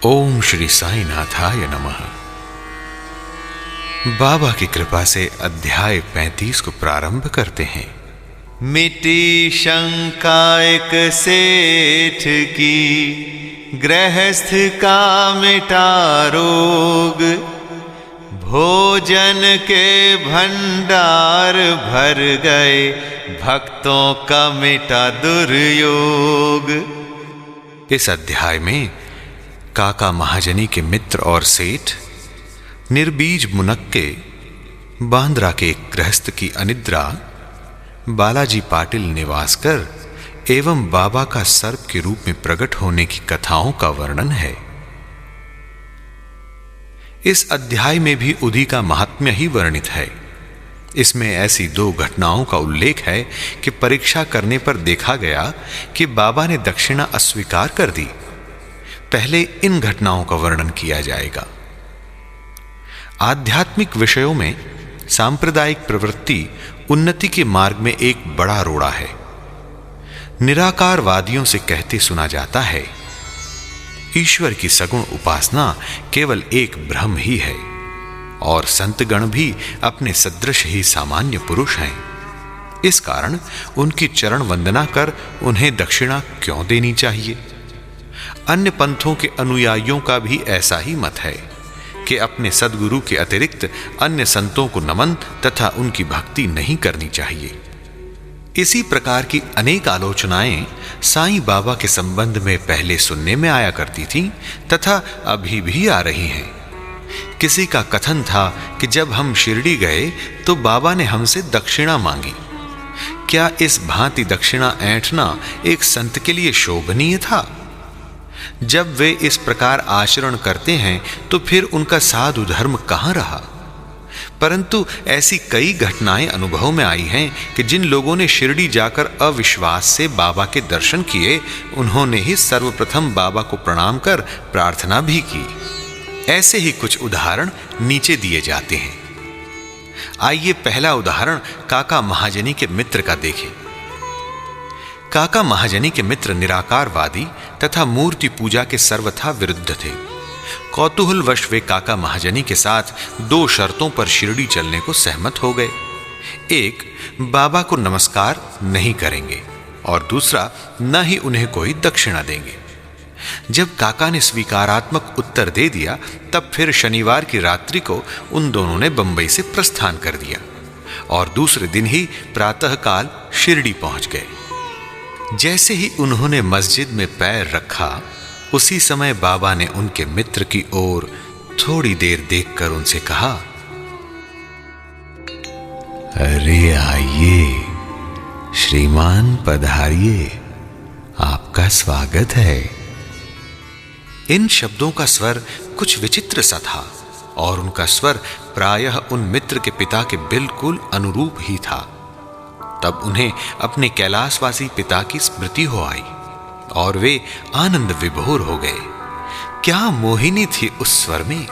ओम श्री साई नाथाय नमः। बाबा की कृपा से अध्याय 35 को प्रारंभ करते हैं। मिटी शंका एक सेठ की, गृहस्थ का मिटा रोग, भोजन के भंडार भर गए, भक्तों का मिटा दुर्योग। इस अध्याय में काका महाजनी के मित्र और सेठ निर्बीज मुनक्के बांद्रा के एक गृहस्थ की अनिद्रा, बालाजी पाटिल निवासकर एवं बाबा का सर्प के रूप में प्रकट होने की कथाओं का वर्णन है। इस अध्याय में भी उदी का महात्म्य ही वर्णित है। इसमें ऐसी दो घटनाओं का उल्लेख है कि परीक्षा करने पर देखा गया कि बाबा ने दक्षिणा अस्वीकार कर दी। पहले इन घटनाओं का वर्णन किया जाएगा। आध्यात्मिक विषयों में सांप्रदायिक प्रवृत्ति उन्नति के मार्ग में एक बड़ा रोड़ा है। निराकारवादियों से कहते सुना जाता है, ईश्वर की सगुण उपासना केवल एक भ्रम ही है और संतगण भी अपने सदृश ही सामान्य पुरुष हैं। इस कारण उनकी चरण वंदना कर उन्हें दक्षिणा क्यों देनी चाहिए। अन्य पंथों के अनुयायियों का भी ऐसा ही मत है कि अपने सद्गुरु के अतिरिक्त अन्य संतों को नमन तथा उनकी भक्ति नहीं करनी चाहिए। इसी प्रकार की अनेक आलोचनाएं साईं बाबा के संबंध में पहले सुनने में आया करती थीं तथा अभी भी आ रही हैं। किसी का कथन था कि जब हम शिरडी गए तो बाबा ने हमसे दक्षिणा मांगी। क्या इस भांति दक्षिणा ऐंठना एक संत के लिए शोभनीय था? जब वे इस प्रकार आचरण करते हैं तो फिर उनका साधु धर्म कहां रहा। परंतु ऐसी कई घटनाएं अनुभव में आई हैं कि जिन लोगों ने शिरडी जाकर अविश्वास से बाबा के दर्शन किए, उन्होंने ही सर्वप्रथम बाबा को प्रणाम कर प्रार्थना भी की। ऐसे ही कुछ उदाहरण नीचे दिए जाते हैं। आइए पहला उदाहरण काका महाजनी के मित्र का देखें। काका महाजनी के मित्र निराकारवादी तथा मूर्ति पूजा के सर्वथा विरुद्ध थे। कौतूहलवश वे काका महाजनी के साथ दो शर्तों पर शिरडी चलने को सहमत हो गए। एक, बाबा को नमस्कार नहीं करेंगे और दूसरा, न ही उन्हें कोई दक्षिणा देंगे। जब काका ने स्वीकारात्मक उत्तर दे दिया, तब फिर शनिवार की रात्रि को उन दोनों ने बंबई से प्रस्थान कर दिया और दूसरे दिन ही प्रातःकाल शिरडी पहुंच गए। जैसे ही उन्होंने मस्जिद में पैर रखा, उसी समय बाबा ने उनके मित्र की ओर थोड़ी देर देखकर उनसे कहा, अरे आइए श्रीमान, पधारिए, आपका स्वागत है। इन शब्दों का स्वर कुछ विचित्र सा था और उनका स्वर प्रायः उन मित्र के पिता के बिल्कुल अनुरूप ही था। तब उन्हें अपने कैलाशवासी पिता की स्मृति हो आई और वे आनंद विभोर हो गए। क्या मोहिनी थी उस स्वर में।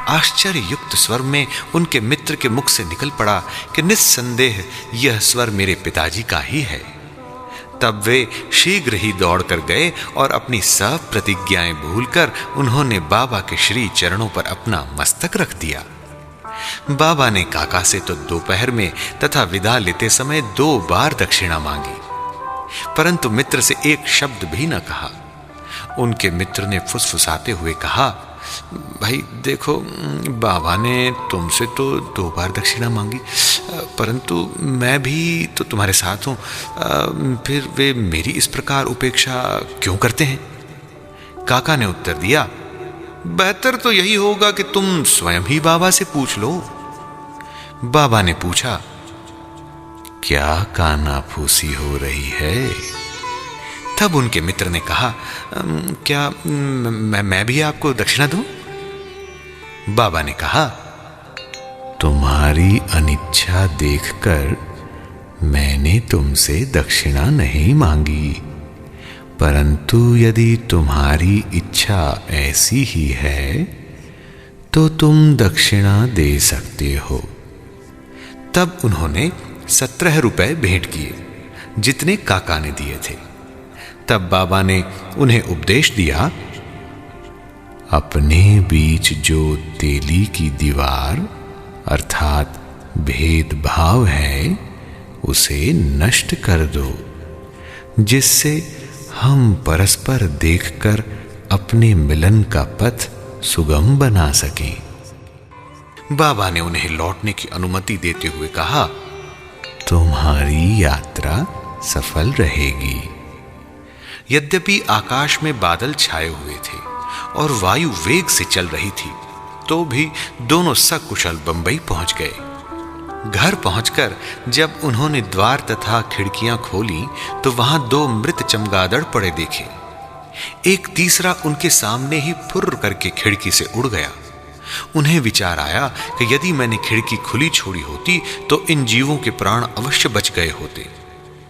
आश्चर्य युक्त स्वर में उनके मित्र के मुख से निकल पड़ा कि निस्संदेह यह स्वर मेरे पिताजी का ही है। तब वे शीघ्र ही दौड़कर गए और अपनी सब प्रतिज्ञाएं भूलकर उन्होंने बाबा के श्री चरणों पर अपना मस्तक रख दिया। बाबा ने काका से तो दोपहर में तथा विदा लेते समय 2 बार दक्षिणा मांगी, परंतु मित्र से एक शब्द भी न कहा। उनके मित्र ने फुसफुसाते हुए कहा, भाई देखो, बाबा ने तुमसे तो 2 बार दक्षिणा मांगी, परंतु मैं भी तो तुम्हारे साथ हूं, फिर वे मेरी इस प्रकार उपेक्षा क्यों करते हैं? काका ने उत्तर दिया, बेहतर तो यही होगा कि तुम स्वयं ही बाबा से पूछ लो। बाबा ने पूछा, क्या कानाफूसी हो रही है? तब उनके मित्र ने कहा, क्या मैं भी आपको दक्षिणा दूं? बाबा ने कहा, तुम्हारी अनिच्छा देखकर मैंने तुमसे दक्षिणा नहीं मांगी, परंतु यदि तुम्हारी इच्छा ऐसी ही है तो तुम दक्षिणा दे सकते हो। तब उन्होंने 17 रुपए भेंट किए, जितने काका ने दिए थे। तब बाबा ने उन्हें उपदेश दिया, अपने बीच जो तेली की दीवार अर्थात भेदभाव है उसे नष्ट कर दो, जिससे हम परस्पर देखकर अपने मिलन का पथ सुगम बना सकें। बाबा ने उन्हें लौटने की अनुमति देते हुए कहा, तुम्हारी यात्रा सफल रहेगी। यद्यपि आकाश में बादल छाए हुए थे और वायु वेग से चल रही थी, तो भी दोनों सकुशल बंबई पहुंच गए। घर पहुंचकर जब उन्होंने द्वार तथा खिड़कियां खोली तो वहां दो मृत चमगादड़ पड़े देखे। एक तीसरा उनके सामने ही फुर्र करके खिड़की से उड़ गया। उन्हें विचार आया कि यदि मैंने खिड़की खुली छोड़ी होती तो इन जीवों के प्राण अवश्य बच गए होते,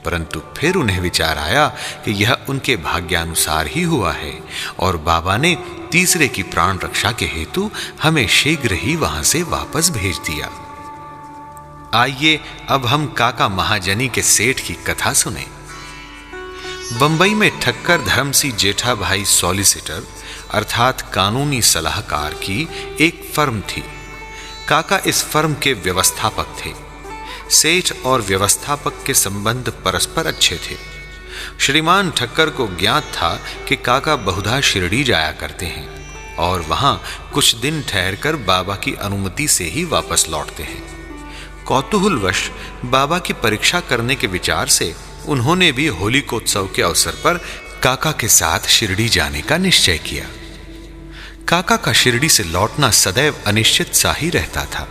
परंतु फिर उन्हें विचार आया कि यह उनके भाग्यानुसार ही हुआ है और बाबा ने तीसरे की प्राण रक्षा के हेतु हमें शीघ्र ही वहां से वापस भेज दिया। आइए अब हम काका महाजनी के सेठ की कथा सुने। बंबई में ठक्कर धर्मसिंह जेठा भाई सॉलिसिटर अर्थात कानूनी सलाहकार की एक फर्म थी। काका इस फर्म के व्यवस्थापक थे। सेठ और व्यवस्थापक के संबंध परस्पर अच्छे थे। श्रीमान ठक्कर को ज्ञात था कि काका बहुधा शिरडी जाया करते हैं और वहां कुछ दिन ठहरकर बाबा की अनुमति से ही वापस लौटते हैं। कौतूहलवश बाबा की परीक्षा करने के विचार से उन्होंने भी होलिकोत्सव के अवसर पर काका के साथ शिरडी जाने का निश्चय किया। काका का शिरडी से लौटना सदैव अनिश्चित सा ही रहता था,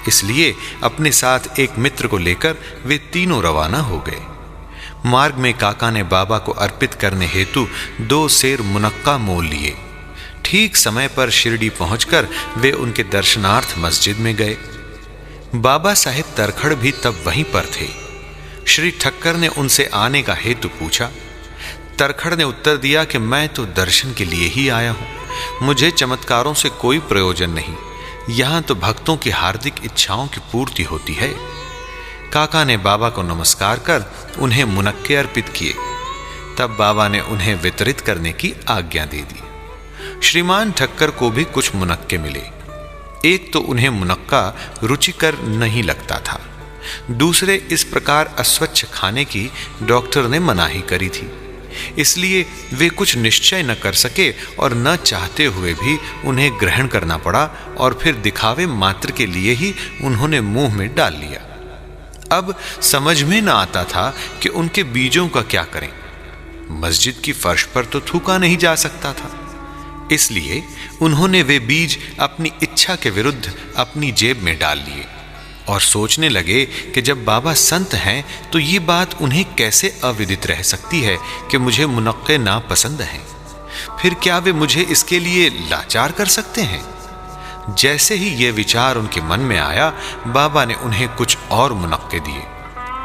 इसलिए अपने साथ एक मित्र को लेकर वे तीनों रवाना हो गए। मार्ग में काका ने बाबा को अर्पित करने हेतु 2 सेर मुनक्का मोल लिए। ठीक समय पर शिरडी पहुंचकर वे उनके दर्शनार्थ मस्जिद में गए। बाबा साहेब तरखड़ भी तब वहीं पर थे। श्री ठक्कर ने उनसे आने का हेतु पूछा। तरखड़ ने उत्तर दिया कि मैं तो दर्शन के लिए ही आया हूं, मुझे चमत्कारों से कोई प्रयोजन नहीं, यहां तो भक्तों की हार्दिक इच्छाओं की पूर्ति होती है। काका ने बाबा को नमस्कार कर उन्हें मुनक्के अर्पित किए। तब बाबा ने उन्हें वितरित करने की आज्ञा दे दी। श्रीमान ठक्कर को भी कुछ मुनक्के मिले। एक तो उन्हें मुनक्का रुचिकर नहीं लगता था, दूसरे इस प्रकार अस्वच्छ खाने की डॉक्टर ने मनाही करी थी, इसलिए वे कुछ निश्चय न कर सके और न चाहते हुए भी उन्हें ग्रहण करना पड़ा और फिर दिखावे मात्र के लिए ही उन्होंने मुंह में डाल लिया। अब समझ में न आता था कि उनके बीजों का क्या करें। मस्जिद की फर्श पर तो थूका नहीं जा सकता था, इसलिए उन्होंने वे बीज अपनी इच्छा के विरुद्ध अपनी जेब में डाल लिए और सोचने लगे कि जब बाबा संत हैं तो ये बात उन्हें कैसे अविदित रह सकती है कि मुझे मुनक्के ना पसंद हैं। फिर क्या वे मुझे इसके लिए लाचार कर सकते हैं? जैसे ही ये विचार उनके मन में आया, बाबा ने उन्हें कुछ और मुनक्के दिए,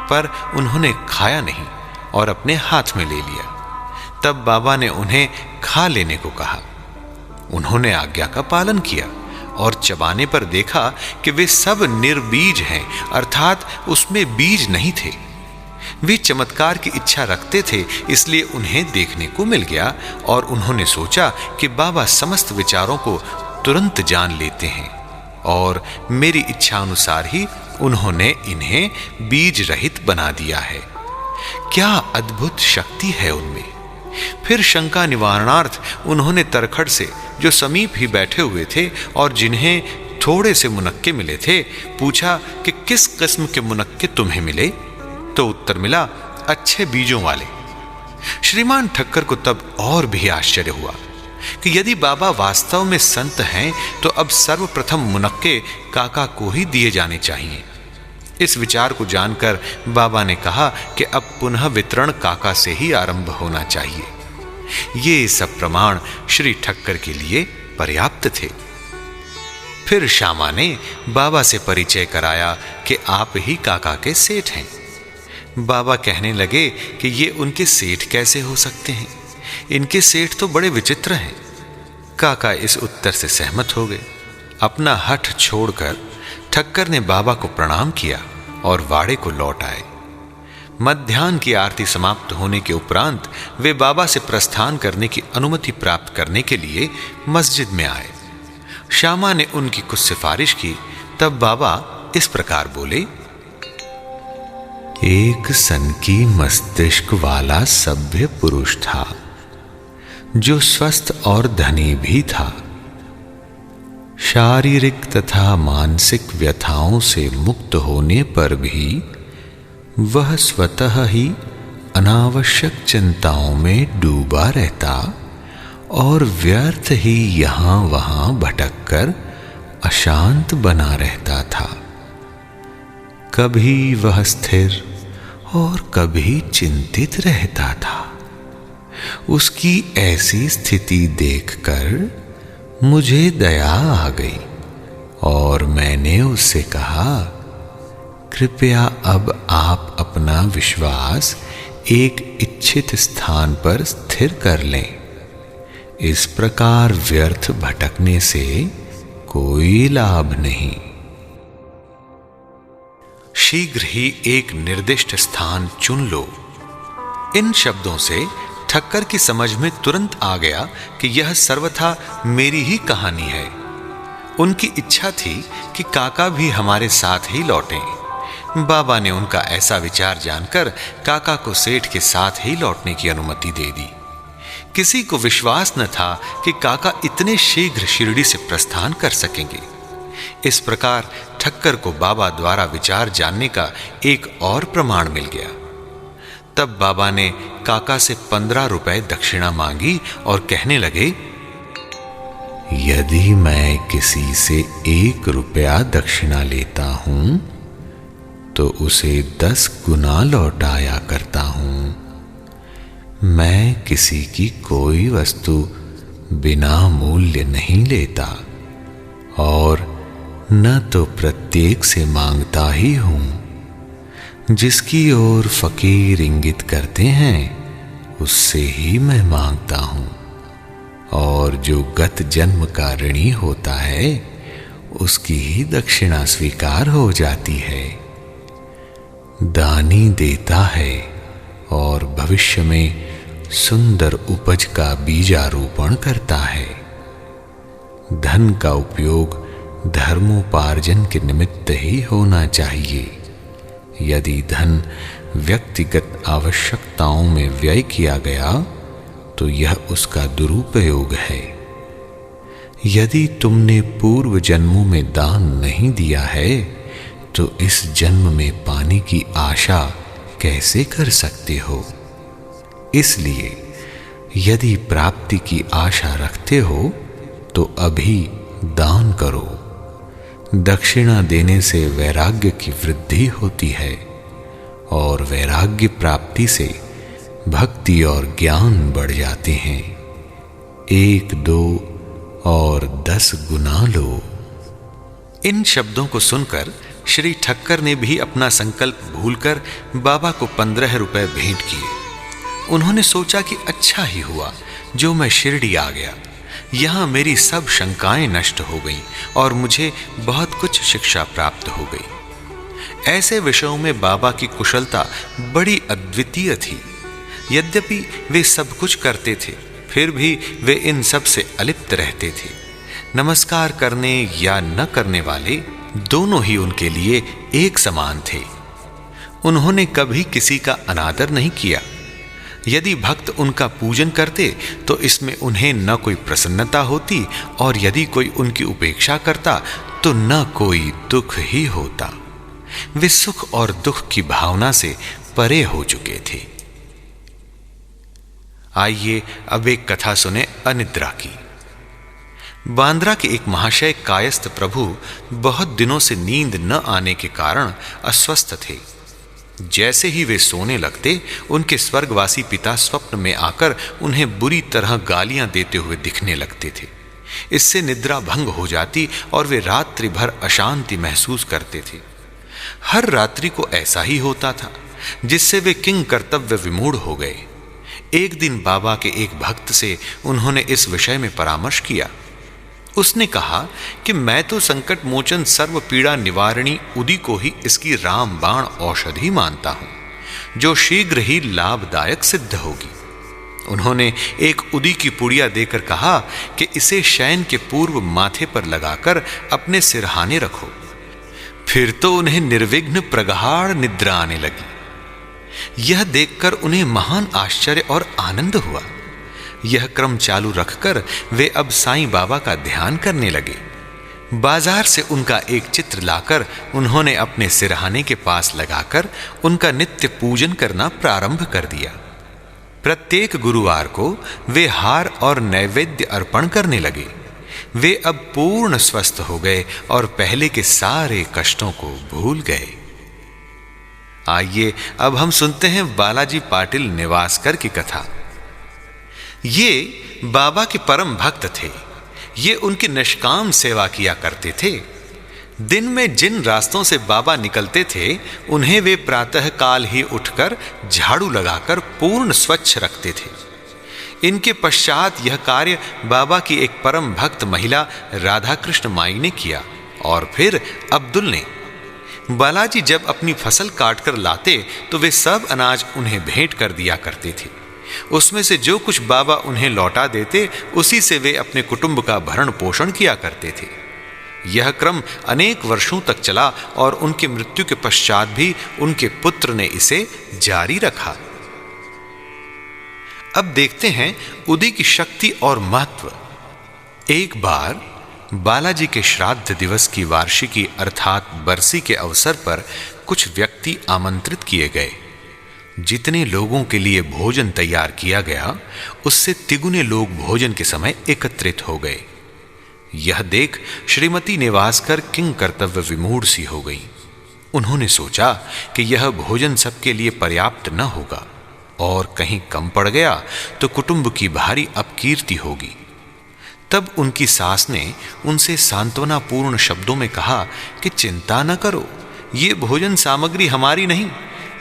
पर उन्होंने खाया नहीं और अपने हाथ में ले लिया। तब बाबा ने उन्हें खा लेने को कहा। उन्होंने आज्ञा का पालन किया और चबाने पर देखा कि वे सब निर्बीज हैं, अर्थात उसमें बीज नहीं थे। वे चमत्कार की इच्छा रखते थे, इसलिए उन्हें देखने को मिल गया और उन्होंने सोचा कि बाबा समस्त विचारों को तुरंत जान लेते हैं और मेरी इच्छा अनुसार ही उन्होंने इन्हें बीज रहित बना दिया है। क्या अद्भुत शक्ति है उनमें। फिर शंका निवारणार्थ उन्होंने तरखड़ से, जो समीप ही बैठे हुए थे और जिन्हें थोड़े से मुनक्के मिले थे, पूछा कि किस किस्म के मुनक्के तुम्हें मिले? तो उत्तर मिला, अच्छे बीजों वाले। श्रीमान ठक्कर को तब और भी आश्चर्य हुआ कि यदि बाबा वास्तव में संत हैं तो अब सर्वप्रथम मुनक्के काका को ही दिए जाने चाहिए। इस विचार को जानकर बाबा ने कहा कि अब पुनः वितरण काका से ही आरंभ होना चाहिए। ये सब प्रमाण श्री ठक्कर के लिए पर्याप्त थे। फिर श्यामा ने बाबा से परिचय कराया कि आप ही काका के सेठ हैं। बाबा कहने लगे कि ये उनके सेठ कैसे हो सकते हैं, इनके सेठ तो बड़े विचित्र हैं। काका इस उत्तर से सहमत हो गए। अपना हठ छोड़कर ठक्कर ने बाबा को प्रणाम किया और वाड़े को लौट आए। मध्याह्न की आरती समाप्त होने के उपरांत वे बाबा से प्रस्थान करने की अनुमति प्राप्त करने के लिए मस्जिद में आए। श्यामा ने उनकी कुछ सिफारिश की। तब बाबा इस प्रकार बोले, एक सनकी मस्तिष्क वाला सभ्य पुरुष था, जो स्वस्थ और धनी भी था। शारीरिक तथा मानसिक व्यथाओं से मुक्त होने पर भी वह स्वतः ही अनावश्यक चिंताओं में डूबा रहता और व्यर्थ ही यहां वहां भटककर अशांत बना रहता था। कभी वह स्थिर और कभी चिंतित रहता था। उसकी ऐसी स्थिति देखकर मुझे दया आ गई और मैंने उससे कहा, कृपया अब आप अपना विश्वास एक इच्छित स्थान पर स्थिर कर लें। इस प्रकार व्यर्थ भटकने से कोई लाभ नहीं। शीघ्र ही एक निर्दिष्ट स्थान चुन लो। इन शब्दों से ठक्कर की समझ में तुरंत आ गया कि यह सर्वथा मेरी ही कहानी है। उनकी इच्छा थी कि काका भी हमारे साथ ही लौटें। बाबा ने उनका ऐसा विचार जानकर काका को सेठ के साथ ही लौटने की अनुमति दे दी। किसी को विश्वास न था कि काका इतने शीघ्र शिरडी से प्रस्थान कर सकेंगे। इस प्रकार ठक्कर को बाबा द्वारा विचार जानने का एक और प्रमाण मिल गया। तब बाबा ने काका से 15 रुपए दक्षिणा मांगी और कहने लगे, यदि मैं किसी से 1 रुपया दक्षिणा लेता हूं तो उसे 10 गुना लौटाया करता हूं। मैं किसी की कोई वस्तु बिना मूल्य नहीं लेता और न तो प्रत्येक से मांगता ही हूं। जिसकी ओर फकीर इंगित करते हैं उससे ही मैं मांगता हूं, और जो गत जन्म का ऋणी होता है उसकी ही दक्षिणा स्वीकार हो जाती है। दानी देता है और भविष्य में सुंदर उपज का बीजारोपण करता है। धन का उपयोग धर्मोपार्जन के निमित्त ही होना चाहिए। यदि धन व्यक्तिगत आवश्यकताओं में व्यय किया गया तो यह उसका दुरुपयोग है। यदि तुमने पूर्व जन्मों में दान नहीं दिया है तो इस जन्म में पाने की आशा कैसे कर सकते हो? इसलिए यदि प्राप्ति की आशा रखते हो तो अभी दान करो। दक्षिणा देने से वैराग्य की वृद्धि होती है और वैराग्य प्राप्ति से भक्ति और ज्ञान बढ़ जाते हैं। 1, 2 और 10 गुना लो। इन शब्दों को सुनकर श्री ठक्कर ने भी अपना संकल्प भूलकर बाबा को 15 रुपए भेंट किए। उन्होंने सोचा कि अच्छा ही हुआ जो मैं शिरडी आ गया। यहां मेरी सब शंकाएं नष्ट हो गईं और मुझे बहुत कुछ शिक्षा प्राप्त हो गई। ऐसे विषयों में बाबा की कुशलता बड़ी अद्वितीय थी। यद्यपि वे सब कुछ करते थे, फिर भी वे इन सब से अलिप्त रहते थे। नमस्कार करने या न करने वाले दोनों ही उनके लिए एक समान थे। उन्होंने कभी किसी का अनादर नहीं किया। यदि भक्त उनका पूजन करते तो इसमें उन्हें न कोई प्रसन्नता होती, और यदि कोई उनकी उपेक्षा करता तो न कोई दुख ही होता। वे सुख और दुख की भावना से परे हो चुके थे। आइए अब एक कथा सुने अनिद्रा की। बांद्रा के एक महाशय कायस्थ प्रभु बहुत दिनों से नींद न आने के कारण अस्वस्थ थे। जैसे ही वे सोने लगते, उनके स्वर्गवासी पिता स्वप्न में आकर उन्हें बुरी तरह गालियां देते हुए दिखने लगते थे। इससे निद्रा भंग हो जाती और वे रात्रि भर अशांति महसूस करते थे। हर रात्रि को ऐसा ही होता था, जिससे वे किंग कर्तव्य विमूढ़ हो गए। एक दिन बाबा के एक भक्त से उन्होंने इस विषय में परामर्श किया। उसने कहा कि मैं तो संकट मोचन सर्व पीड़ा निवारणी उदी को ही इसकी रामबाण औषधि मानता हूं। जो शीघ्र ही लाभदायक सिद्ध होगी। उन्होंने एक उदी की पुड़िया देकर कहा कि इसे शयन के पूर्व माथे पर लगाकर अपने सिरहाने रखो। फिर तो उन्हें निर्विघ्न प्रगाढ़ निद्रा आने लगी। यह देखकर उन्हें महान आश्चर्य और आनंद हुआ। यह क्रम चालू रखकर वे अब साईं बाबा का ध्यान करने लगे। बाजार से उनका एक चित्र लाकर उन्होंने अपने सिरहाने के पास लगाकर उनका नित्य पूजन करना प्रारंभ कर दिया। प्रत्येक गुरुवार को वे हार और नैवेद्य अर्पण करने लगे। वे अब पूर्ण स्वस्थ हो गए और पहले के सारे कष्टों को भूल गए। आइए अब हम सुनते हैं बालाजी पाटिल नेवासकर की कथा। ये बाबा के परम भक्त थे। ये उनकी निष्काम सेवा किया करते थे। दिन में जिन रास्तों से बाबा निकलते थे उन्हें वे प्रातः काल ही उठकर झाड़ू लगाकर पूर्ण स्वच्छ रखते थे। इनके पश्चात यह कार्य बाबा की एक परम भक्त महिला राधा कृष्ण माई ने किया और फिर अब्दुल ने। बालाजी जब अपनी फसल काटकर लाते तो वे सब अनाज उन्हें भेंट कर दिया करते थे। उसमें से जो कुछ बाबा उन्हें लौटा देते उसी से वे अपने कुटुंब का भरण पोषण किया करते थे। यह क्रम अनेक वर्षों तक चला और उनकी मृत्यु के पश्चात भी उनके पुत्र ने इसे जारी रखा। अब देखते हैं उदी की शक्ति और महत्व। एक बार बालाजी के श्राद्ध दिवस की वार्षिकी अर्थात बरसी के अवसर पर कुछ व्यक्ति आमंत्रित किए गए। जितने लोगों के लिए भोजन तैयार किया गया उससे तिगुने लोग भोजन के समय एकत्रित हो गए। यह देख श्रीमती नेवासकर किंग कर्तव्य विमूढ़ सी हो गई। उन्होंने सोचा कि यह भोजन सबके लिए पर्याप्त न होगा और कहीं कम पड़ गया तो कुटुंब की भारी अपकीर्ति होगी। तब उनकी सास ने उनसे सांत्वनापूर्ण शब्दों में कहा कि चिंता न करो, ये भोजन सामग्री हमारी नहीं,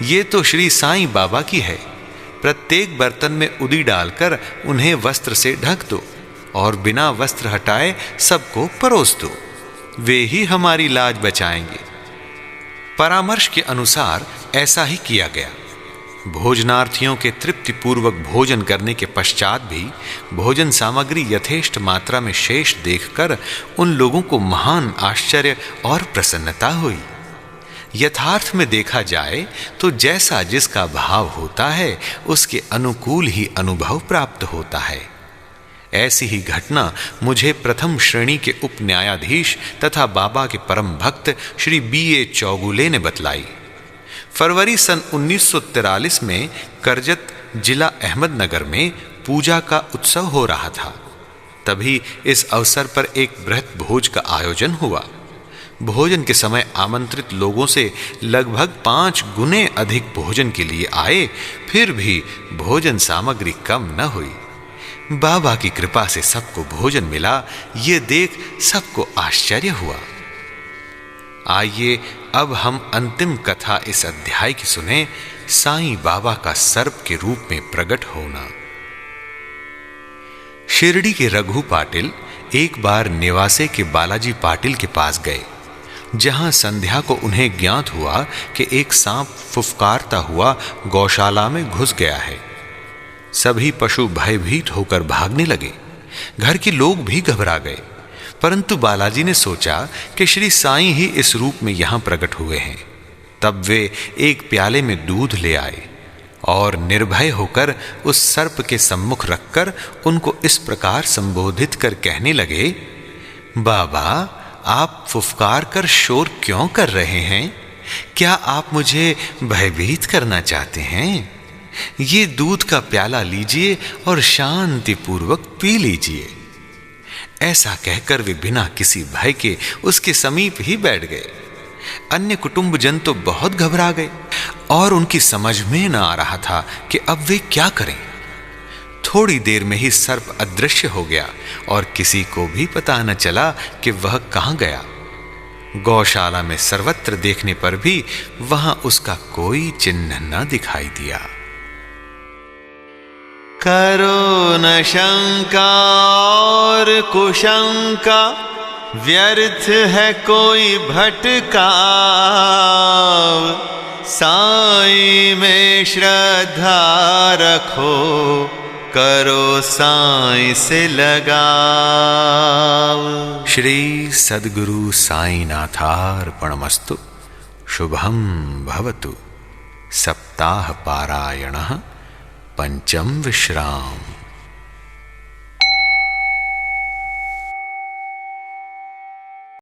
ये तो श्री साईं बाबा की है। प्रत्येक बर्तन में उदी डालकर उन्हें वस्त्र से ढक दो और बिना वस्त्र हटाए सबको परोस दो, वे ही हमारी लाज बचाएंगे। परामर्श के अनुसार ऐसा ही किया गया। भोजनार्थियों के तृप्तिपूर्वक भोजन करने के पश्चात भी भोजन सामग्री यथेष्ट मात्रा में शेष देखकर उन लोगों को महान आश्चर्य और प्रसन्नता हुई। यथार्थ में देखा जाए तो जैसा जिसका भाव होता है उसके अनुकूल ही अनुभव प्राप्त होता है। ऐसी ही घटना मुझे प्रथम श्रेणी के उप न्यायाधीश तथा बाबा के परम भक्त श्री B.A. चौगुले ने बतलाई। फरवरी सन 1943 में करजत जिला अहमदनगर में पूजा का उत्सव हो रहा था। तभी इस अवसर पर एक बृहत् भोज का आयोजन हुआ। भोजन के समय आमंत्रित लोगों से लगभग 5 गुने अधिक भोजन के लिए आए, फिर भी भोजन सामग्री कम न हुई। बाबा की कृपा से सबको भोजन मिला, ये देख सबको आश्चर्य हुआ। आइए अब हम अंतिम कथा इस अध्याय की सुने, साईं बाबा का सर्प के रूप में प्रकट होना। शिरडी के रघु पाटिल एक बार नेवासे के बालाजी पाटिल के पास गए, जहां संध्या को उन्हें ज्ञात हुआ कि एक सांप फुफकारता हुआ गौशाला में घुस गया है। सभी पशु भयभीत होकर भागने लगे। घर के लोग भी घबरा गए, परंतु बालाजी ने सोचा कि श्री साईं ही इस रूप में यहां प्रकट हुए हैं। तब वे एक प्याले में दूध ले आए और निर्भय होकर उस सर्प के सम्मुख रखकर उनको इस प्रकार संबोधित कर कहने लगे, बाबा आप फुफकार कर शोर क्यों कर रहे हैं? क्या आप मुझे भयभीत करना चाहते हैं? ये दूध का प्याला लीजिए और शांति पूर्वक पी लीजिए। ऐसा कहकर वे बिना किसी भय के उसके समीप ही बैठ गए। अन्य कुटुंबजन तो बहुत घबरा गए और उनकी समझ में न आ रहा था कि अब वे क्या करें। थोड़ी देर में ही सर्प अदृश्य हो गया और किसी को भी पता न चला कि वह कहां गया। गौशाला में सर्वत्र देखने पर भी वहां उसका कोई चिन्ह न दिखाई दिया। करो न शंका और कुशंका, व्यर्थ है कोई भटकाव। साईं में श्रद्धा रखो, करो साईं से लगाव। श्री सद्गुरु साईनाथार्पणमस्तु। शुभम भवतु। सप्ताह पारायणः पंचम विश्राम।